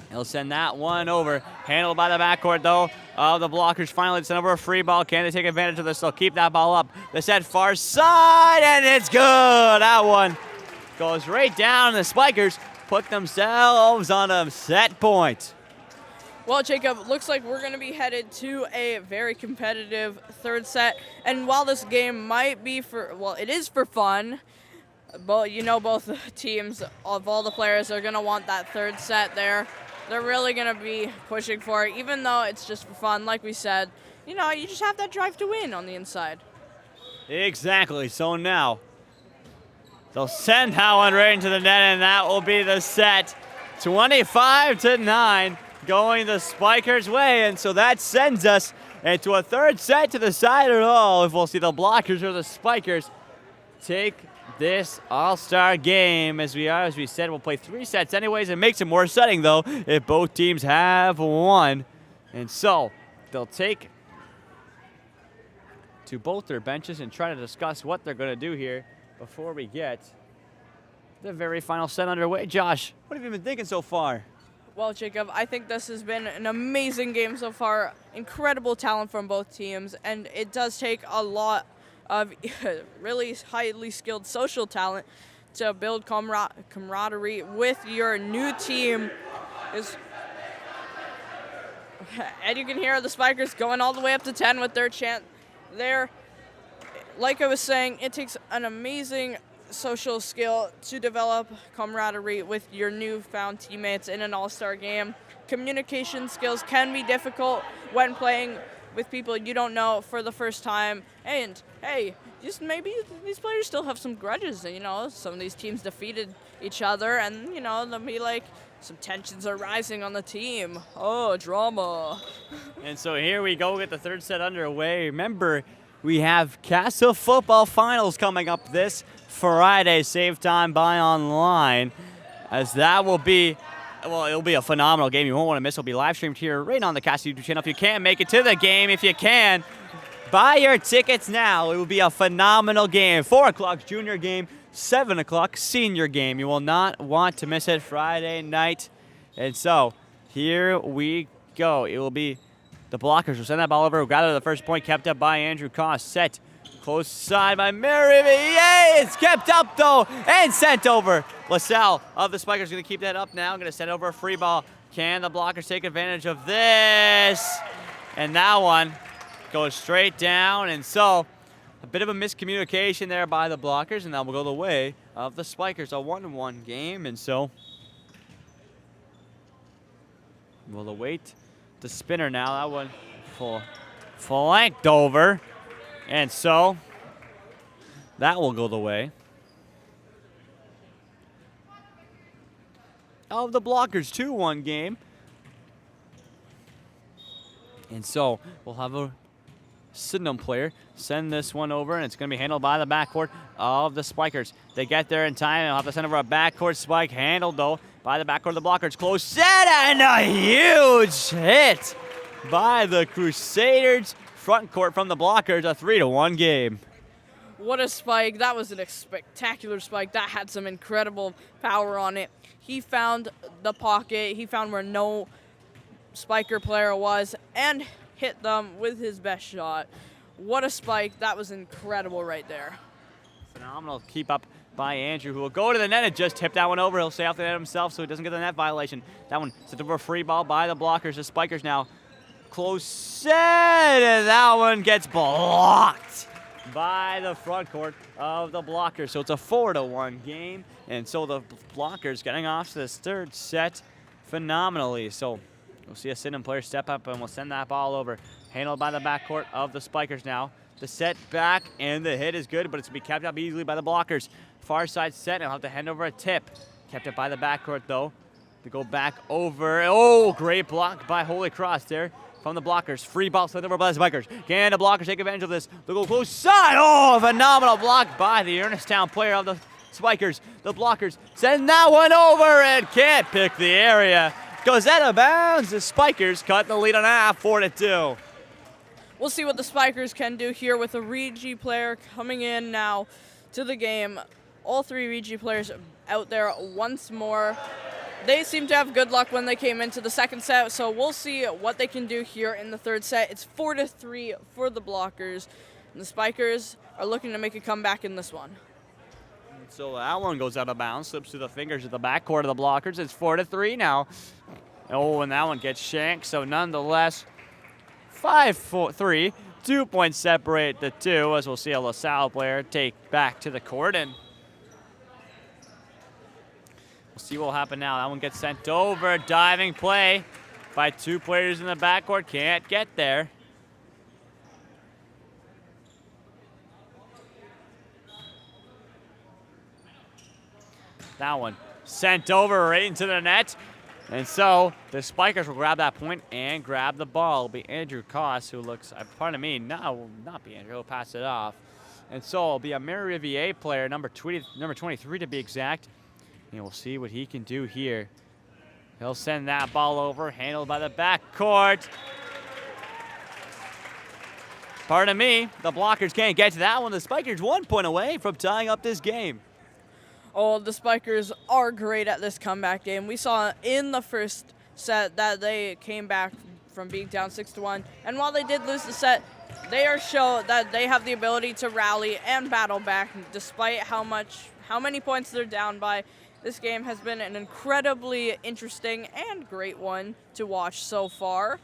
he'll send that one over. Handled by the backcourt, though, of the blockers. Finally, send over a free ball. Can they take advantage of this? They'll keep that ball up. They set far side, and it's good. That one goes right down. The Spikers put themselves on a set point. Well, Jacob, looks like we're going to be headed to a very competitive third set. And while this game might be it is for fun, but you know both teams of all the players are going to want that third set there. They're really going to be pushing for it, even though it's just for fun. Like we said, you know, you just have that drive to win on the inside. Exactly. So now they'll send that one right into the net, and that will be the set. 25-9 going the Spikers' way. And so that sends us into a third set to decide it all, if we'll see the blockers or the Spikers take this all-star game. As we said, we'll play 3 sets anyways. It makes it more exciting, though, if both teams have won. And so they'll take to both their benches and try to discuss what they're going to do here before we get the very final set underway. Josh, what have you been thinking so far? Well, Jacob, I think this has been an amazing game so far. Incredible talent from both teams, and it does take a lot of really highly skilled social talent to build camaraderie with your new team. And you can hear the Spikers going all the way up to 10 with their chant there. Like I was saying, it takes an amazing social skill to develop camaraderie with your newfound teammates in an all-star game. Communication skills can be difficult when playing with people you don't know for the first time. And hey, just maybe these players still have some grudges. You know, some of these teams defeated each other, and you know, they'll be like, some tensions are rising on the team. Oh, drama. And so here we go, get the third set underway. Remember, we have KASSAA football finals coming up this Friday. Save time, buy online, as that will be, well, it'll be a phenomenal game. You won't want to miss. It'll be live streamed here right on the KASSAA YouTube channel. If you can make it to the game, if you can, buy your tickets now. It will be a phenomenal game. 4 o'clock junior game, 7 o'clock senior game. You will not want to miss it Friday night. And so here we go. It will be the blockers will send that ball over. Gather the first point, kept up by Andrew Koss. Set close side by Merivier. It's kept up though and sent over. LaSalle of the Spikers going to keep that up now. Going to send over a free ball. Can the blockers take advantage of this? And that one goes straight down. And so a bit of a miscommunication there by the blockers, and that will go the way of the Spikers. A 1-1 game, and so we'll await the spinner now. That one flanked over, and so that will go the way of the blockers. 2-1 game. And so we'll have a Sydenham player send this one over, and it's going to be handled by the backcourt of the Spikers. They get there in time, and they'll have to send over a backcourt spike, handled though by the backcourt of the Blockers. Close set, and a huge hit by the Crusaders. Front court from the Blockers, a 3-1 game. What a spike. That was a spectacular spike. That had some incredible power on it. He found the pocket. He found where no Spiker player was and hit them with his best shot. What a spike. That was incredible right there. Phenomenal keep up by Andrew, who will go to the net and just tip that one over. He'll stay off the net himself so he doesn't get the net violation. That one sent over a free ball by the Blockers. The Spikers now close set, and that one gets blocked by the front court of the Blockers. So it's a 4-1 game, and so the Blockers getting off to this third set phenomenally. So we'll see a Sydenham player step up, and we'll send that ball over. Handled by the backcourt of the Spikers now. The set back, and the hit is good, but it's going to be kept up easily by the Blockers. Far side set, and he'll have to hand over a tip. Kept it by the backcourt, though. To go back over. Oh, great block by Holy Cross there from the Blockers. Free ball sent over by the Spikers. Can the Blockers take advantage of this? They'll go close side. Oh, a phenomenal block by the Ernestown player of the Spikers. The Blockers send that one over and can't pick the area. Goes out of bounds. The Spikers cut the lead on half, 4-2. We'll see what the Spikers can do here with a Regi player coming in now to the game. All three Regi players out there once more. They seem to have good luck when they came into the second set, so we'll see what they can do here in the third set. It's 4-3 for the Blockers, and the Spikers are looking to make a comeback in this one. So that one goes out of bounds, slips through the fingers of the backcourt of the Blockers. It's 4-3 now. Oh, and that one gets shanked, so nonetheless, 5-3. 2 points separate the two, as we'll see a LaSalle player take back to the court, and we'll see what will happen now. That one gets sent over. Diving play by two players in the backcourt. Can't get there. That one sent over right into the net. And so the Spikers will grab that point and grab the ball. It'll be Andrew Koss, who looks, pardon me, no, will not be Andrew. He'll pass it off. And so it'll be a Merivier player, number 23 to be exact. And we'll see what he can do here. He'll send that ball over, handled by the backcourt. Pardon me, the Blockers can't get to that one. The Spikers 1 point away from tying up this game. Oh, the Spikers are great at this comeback game. We saw in the first set that they came back from being down 6-1. And while they did lose the set, they are shown that they have the ability to rally and battle back despite how many points they're down by. This game has been an incredibly interesting and great one to watch so far.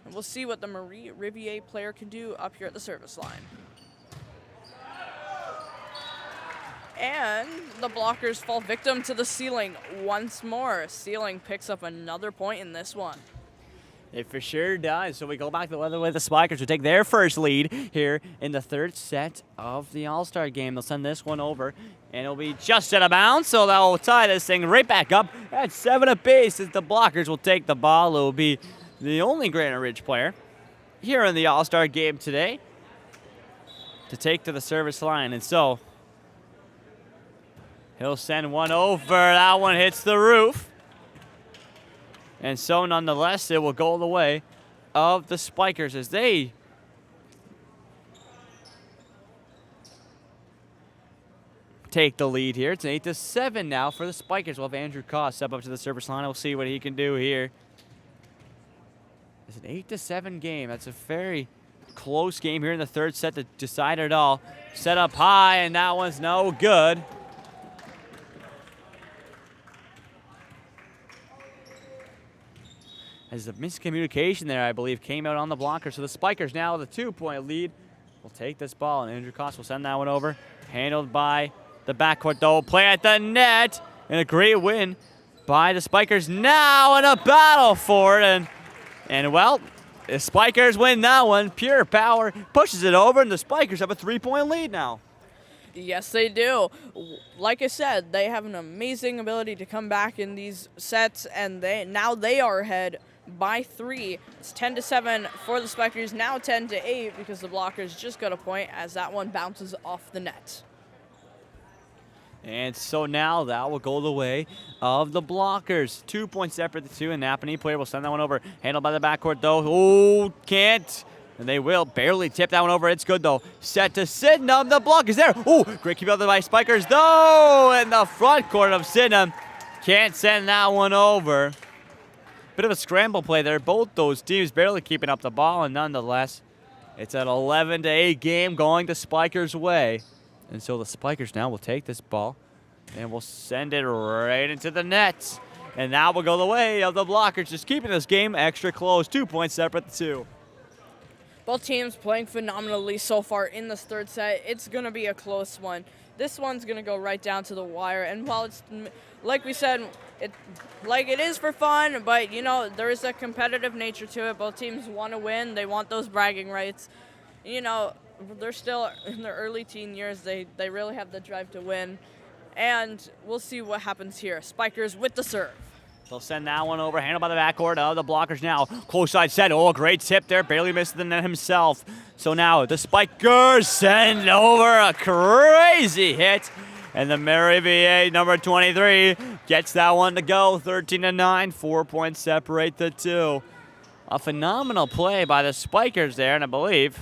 And we'll see what the Rivier player can do up here at the service line. And the blockers fall victim to the ceiling once more. Ceiling picks up another point in this one. It for sure does. So we go back to the other way. The Spikers will take their first lead here in the third set of the All-Star game. They'll send this one over, and it'll be just out of bounds, so that will tie this thing right back up at 7 apiece as the blockers will take the ball. It will be the only Granite Ridge player here in the All-Star game today to take to the service line. And so he'll send one over. That one hits the roof. And so, nonetheless, it will go the way of the Spikers as they take the lead here. It's an 8-7 now for the Spikers. We'll have Andrew Koss step up to the service line. We'll see what he can do here. It's an 8-7 game. That's a very close game here in the third set to decide it all. Set up high, and that one's no good. As the miscommunication there, I believe, came out on the blocker. So the Spikers now with a 2-point lead will take this ball, and Andrew Koss will send that one over. Handled by the backcourt, though. Play at the net, and a great win by the Spikers now in a battle for it. And well, the Spikers win that one. Pure power pushes it over, and the Spikers have a 3-point lead now. Yes, they do. Like I said, they have an amazing ability to come back in these sets, and now they are ahead by 3. It's 10-7 for the Spikers, now 10-8 because the blockers just got a point as that one bounces off the net. And so now that will go the way of the blockers. 2 points separate the two, and Napanee player will send that one over. Handled by the backcourt, though. Oh, can't. And they will barely tip that one over. It's good, though. Set to Sydenham. The block is there. Oh, great keep out there by Spikers, though. In the front court of Sydenham. Can't send that one over. Bit of a scramble play there. Both those teams barely keeping up the ball, and nonetheless, it's an 11-8 game going the Spikers' way. And so the Spikers now will take this ball and will send it right into the net. And that will go the way of the blockers, just keeping this game extra close. 2 points separate the two. Both teams playing phenomenally so far in this third set. It's going to be a close one. This one's going to go right down to the wire. And while it's, like we said, it is for fun, but, you know, there is a competitive nature to it. Both teams want to win. They want those bragging rights. You know, they're still in their early teen years. They really have the drive to win. And we'll see what happens here. Spikers with the serve. They'll send that one over, handled by the backcourt of the blockers now. Close side set. Oh, a great tip there. Barely missed the net himself. So now the Spikers send over a crazy hit. And the Merivier, number 23, gets that one to go. 13-9. 4 points separate the two. A phenomenal play by the Spikers there, and I believe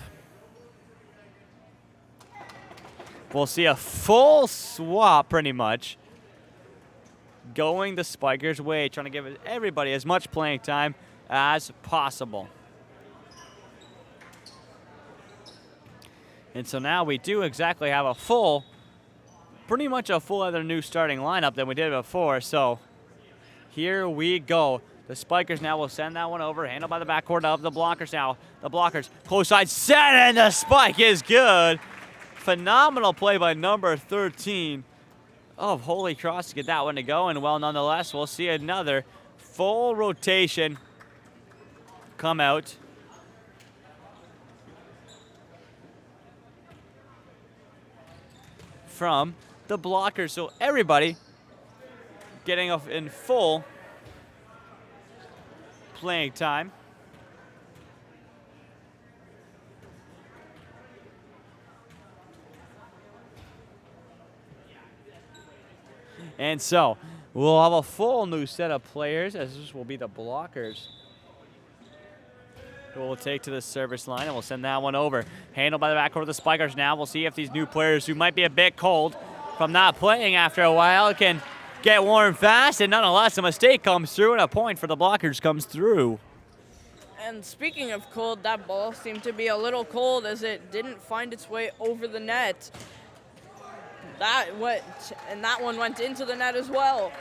we'll see a full swap pretty much going the Spikers' way, trying to give everybody as much playing time as possible. And so now we do exactly have pretty much a full other new starting lineup than we did before. So here we go. The Spikers now will send that one over, handled by the backcourt of the blockers now. The blockers, close side set, and the spike is good. Phenomenal play by number 13 of Holy Cross to get that one to go. And well, nonetheless, we'll see another full rotation come out. From the blockers. So everybody getting in full playing time. And so we'll have a full new set of players, as this will be the blockers who will take to the service line, and we'll send that one over. Handled by the backcourt of the Spikers now. We'll see if these new players who might be a bit cold from not playing after a while can get warm fast, and nonetheless a mistake comes through and a point for the blockers comes through. And speaking of cold, that ball seemed to be a little cold as it didn't find its way over the net. That one went into the net as well.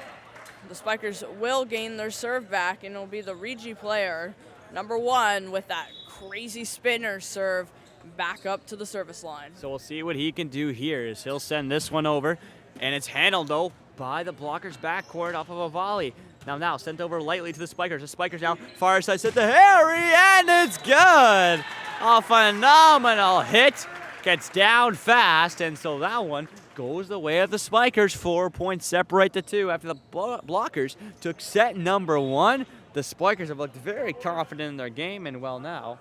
The Spikers will gain their serve back, and it'll be the Regi player, number 1, with that crazy spinner serve back up to the service line. So we'll see what he can do here as he'll send this one over. And it's handled, though, by the blockers backcourt off of a volley. Now sent over lightly to the Spikers. The Spikers now far side set to Harry, and it's good. A phenomenal hit. Gets down fast, and so that one goes the way of the Spikers. 4 points separate the two after the blockers took set number 1. The Spikers have looked very confident in their game, and well now,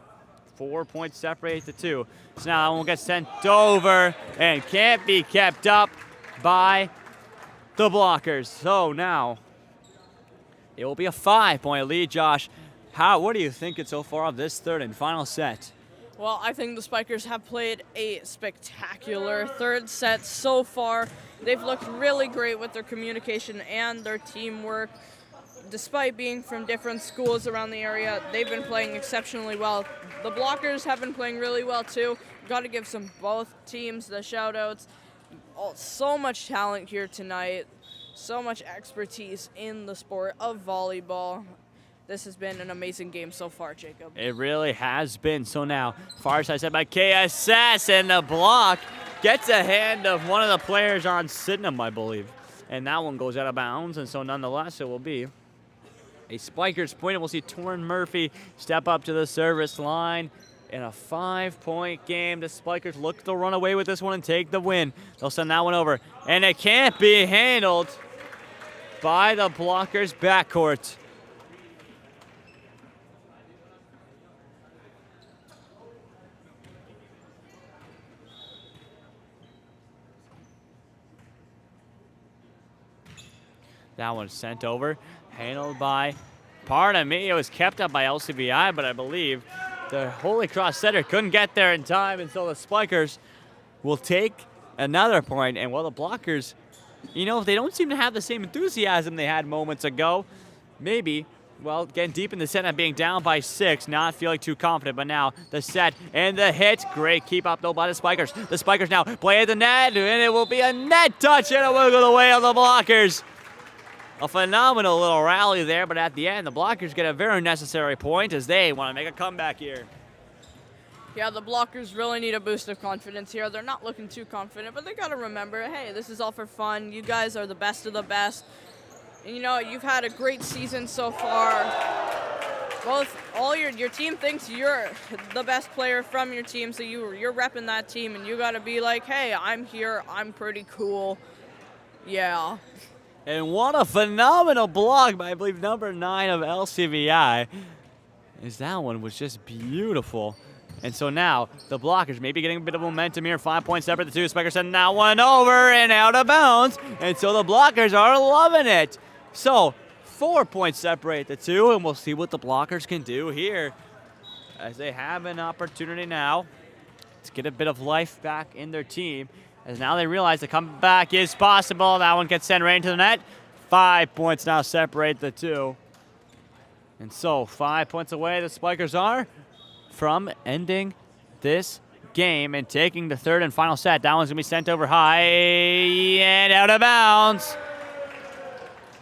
4 points separate the two. So now that one gets sent over and can't be kept up by the blockers. So now it will be a 5-point lead, Josh. What do you think so far of this third and final set? Well, I think the Spikers have played a spectacular third set so far. They've looked really great with their communication and their teamwork. Despite being from different schools around the area, they've been playing exceptionally well. The blockers have been playing really well too. Got to give both teams the shout-outs. So much talent here tonight. So much expertise in the sport of volleyball. This has been an amazing game so far, Jacob. It really has been. So now, far side set by KASSAA, and the block gets a hand of one of the players on Sydenham, I believe. And that one goes out of bounds, and so nonetheless, it will be a Spikers point, and we'll see Torrin Murphy step up to the service line in a 5-point game. The Spikers look to run away with this one and take the win. They'll send that one over, and it can't be handled by the blockers backcourt. That one's sent over, handled by, pardon me, it was kept up by LCVI, but I believe the Holy Cross setter couldn't get there in time, and so the Spikers will take another point. And while the blockers, they don't seem to have the same enthusiasm they had moments ago. Maybe, getting deep in the set and being down by 6, not feeling too confident, but now the set and the hit. Great keep up, though, by the Spikers. The Spikers now play at the net, and it will be a net touch, and it will go the way of the blockers. A phenomenal little rally there, but at the end, the blockers get a very necessary point as they want to make a comeback here. Yeah, the blockers really need a boost of confidence here. They're not looking too confident, but they got to remember, hey, this is all for fun. You guys are the best of the best. And, you've had a great season so far. Your team thinks you're the best player from your team, so you're repping that team, and you got to be like, hey, I'm here. I'm pretty cool. Yeah. And what a phenomenal block by, I believe, number 9 of LCVI. That one was just beautiful. And so now the blockers maybe getting a bit of momentum here. 5 points separate the two. Spikers send that one over and out of bounds. And so the blockers are loving it. So 4 points separate the two, and we'll see what the blockers can do here as they have an opportunity now to get a bit of life back in their team. As now they realize the comeback is possible. That one gets sent right into the net. 5 points now separate the two. And so 5 points away the Spikers are from ending this game and taking the third and final set. That one's going to be sent over high and out of bounds.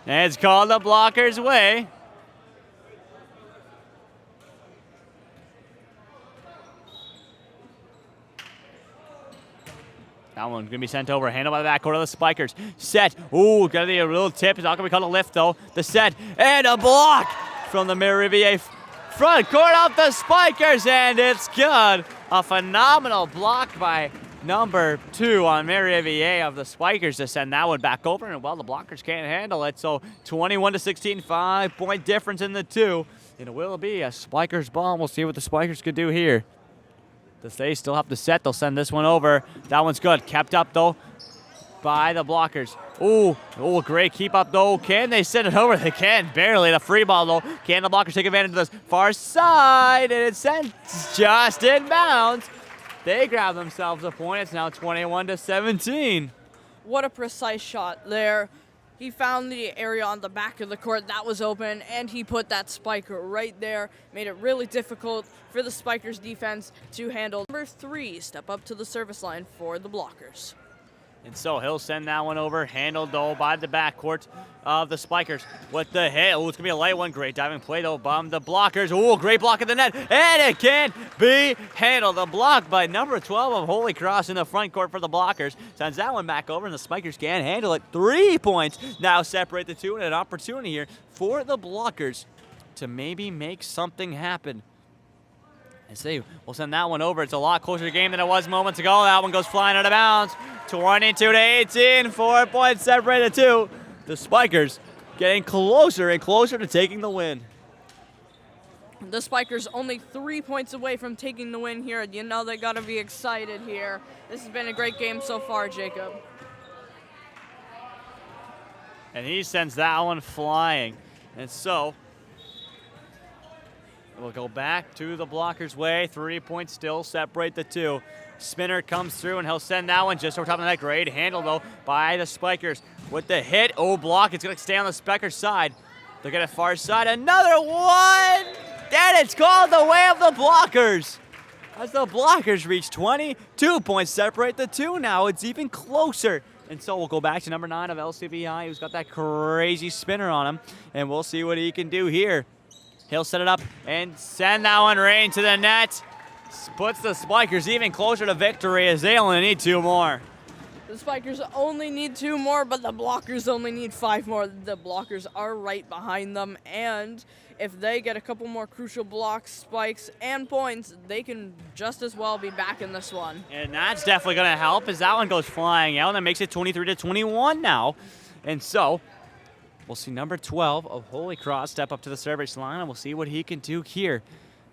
And it's called the blockers' way. That one's going to be sent over, handled by the backcourt of the Spikers. Set. Ooh, got to be a little tip. It's not going to be called a lift, though. The set and a block from the Merivier front court of the Spikers, and it's good. A phenomenal block by number 2 on Merivier of the Spikers to send that one back over, and, the blockers can't handle it. So 21-16, 5-point difference in the two. And it will be a Spikers ball. We'll see what the Spikers could do here. They still have to set. They'll send this one over. That one's good. Kept up, though, by the blockers. Ooh, great keep up, though. Can they send it over? They can, barely. The free ball, though. Can the blockers take advantage of this far side? And it's sent just in bounds. They grab themselves a point. It's now 21-17. What a precise shot there. He found the area on the back of the court that was open, and he put that spiker right there. Made it really difficult for the Spikers defense to handle. Number 3, step up to the service line for the blockers. And so he'll send that one over, handled though by the backcourt of the Spikers with the hit. Oh, it's gonna be a light one. Great diving play though by the blockers. Oh, great block at the net, and it can't be handled. A block by number 12 of Holy Cross in the front court for the blockers. Sends that one back over, and the Spikers can't handle it. 3 points now separate the two, and an opportunity here for the blockers to maybe make something happen. And see, we'll send that one over. It's a lot closer game than it was moments ago. That one goes flying out of bounds. 22-18, 4 points separate the two. The Spikers getting closer and closer to taking the win. The Spikers only 3 points away from taking the win here. You know they gotta be excited here. This has been a great game so far, Jacob. And he sends that one flying. And so we'll go back to the blockers' way. 3 points still separate the two. Spinner comes through, and he'll send that one just over top of the net. Great handle, though, by the Spikers. With the hit, block. It's going to stay on the Spikers' side. They'll get it far side. Another one! And it's called the way of the blockers. As the blockers reach 20, 2 points separate the two now. It's even closer. And so we'll go back to number 9 of LCVI, who's got that crazy spinner on him. And we'll see what he can do here. He'll set it up and send that one right into the net. Puts the Spikers even closer to victory as they only need 2 more. The Spikers only need 2 more, but the blockers only need 5 more. The blockers are right behind them, and if they get a couple more crucial blocks, spikes, and points, they can just as well be back in this one. And that's definitely going to help as that one goes flying out, and that makes it 23-21 now. And so we'll see number 12 of Holy Cross step up to the service line, and we'll see what he can do here.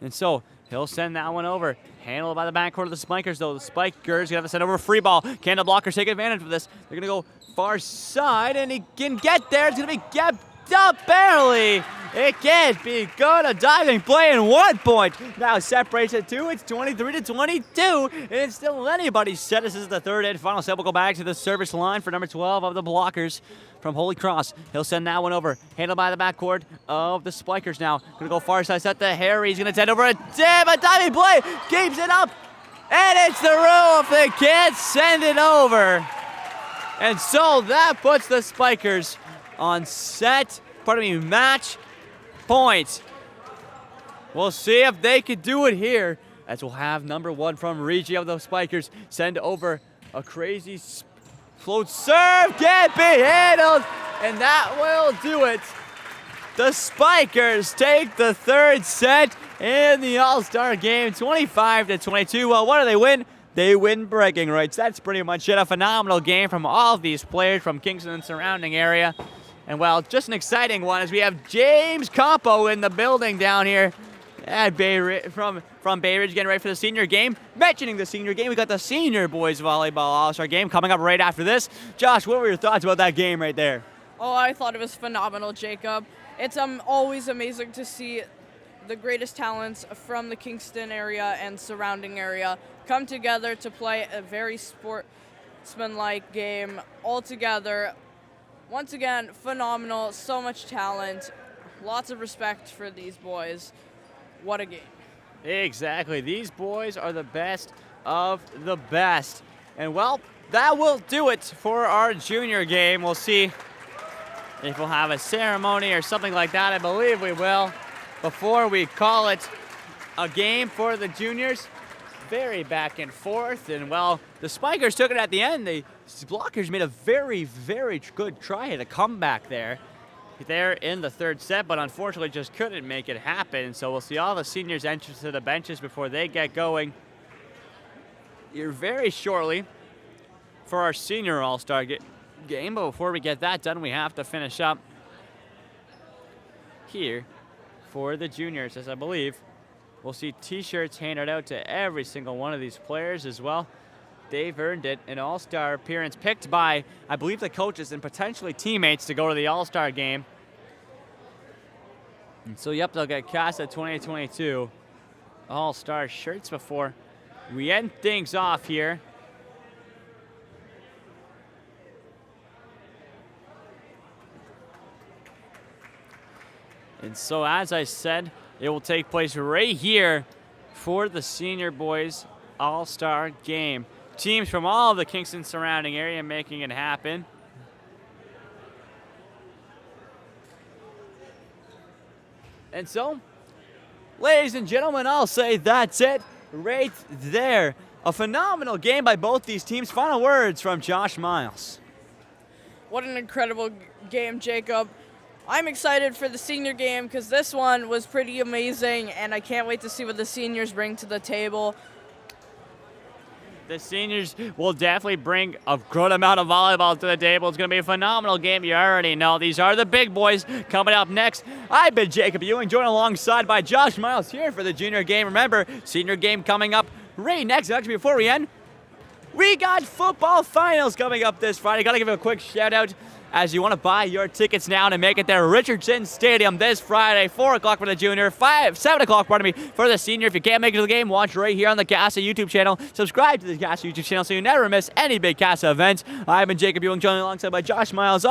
And so he'll send that one over. Handled by the backcourt of the Spikers, though. The Spikers going to have to send over a free ball. Can the blockers take advantage of this? They're going to go far side, and he can get there. It's going to be kept up barely. It can't be good. A diving play and 1 point. Now separates it 2. It's 23-22. And it's still anybody's set. This is the third and final set. We'll go back to the service line for number 12 of the blockers from Holy Cross. He'll send that one over. Handled by the backcourt of the Spikers now. Going to go far side set to Harry. He's going to send over a diving play. Keeps it up. And it's the roof. They can't send it over. And so that puts the Spikers on match point. We'll see if they can do it here, as we'll have number 1 from Reggie of the Spikers send over a crazy float serve. Can't be handled, and that will do it. The Spikers take the third set in the All-Star game, 25-22. Well, what do they win? They win bragging rights. That's pretty much it. A phenomenal game from all of these players from Kingston and surrounding area. And, well, just an exciting one as we have James Campo in the building down here at from Bay Ridge getting ready for the senior game. Mentioning the senior game, we got the senior boys volleyball all-star game coming up right after this. Josh, what were your thoughts about that game right there? Oh, I thought it was phenomenal, Jacob. It's always amazing to see the greatest talents from the Kingston area and surrounding area come together to play a very sportsmanlike game all together. Once again, phenomenal, so much talent, lots of respect for these boys. What a game. Exactly. These boys are the best of the best. And, well, that will do it for our junior game. We'll see if we'll have a ceremony or something like that. I believe we will before we call it a game for the juniors. Very back and forth, and, well, the Spikers took it at the end. The blockers made a very, very good try at a comeback there in the third set, but unfortunately just couldn't make it happen. So we'll see all the seniors enter to the benches before they get going here very shortly for our senior all-star game. But before we get that done, we have to finish up here for the juniors, as I believe we'll see T-shirts handed out to every single one of these players as well. They've earned it, an all-star appearance picked by, I believe, the coaches and potentially teammates to go to the all-star game. And so, yep, they'll get KASSAA 2022 all-star shirts before we end things off here. And so, as I said, it will take place right here for the senior boys all-star game. teams from all of the Kingston surrounding area making it happen. And so, ladies and gentlemen, I'll say that's it right there. A phenomenal game by both these teams. Final words from Josh Miles. What an incredible game, Jacob. I'm excited for the senior game because this one was pretty amazing, and I can't wait to see what the seniors bring to the table. The seniors will definitely bring a good amount of volleyball to the table. It's going to be a phenomenal game. You already know. These are the big boys coming up next. I've been Jacob Ewing, joined alongside by Josh Miles here for the junior game. Remember, senior game coming up right next. Actually, before we end, we got football finals coming up this Friday. Got to give a quick shout out as you want to buy your tickets now to make it there. Richardson Stadium this Friday, 4 o'clock for the junior, 7 o'clock, for the senior. If you can't make it to the game, watch right here on the KASSAA YouTube channel. Subscribe to the KASSAA YouTube channel so you never miss any big KASSAA events. I've been Jacob Ewing, joined alongside by Josh Miles.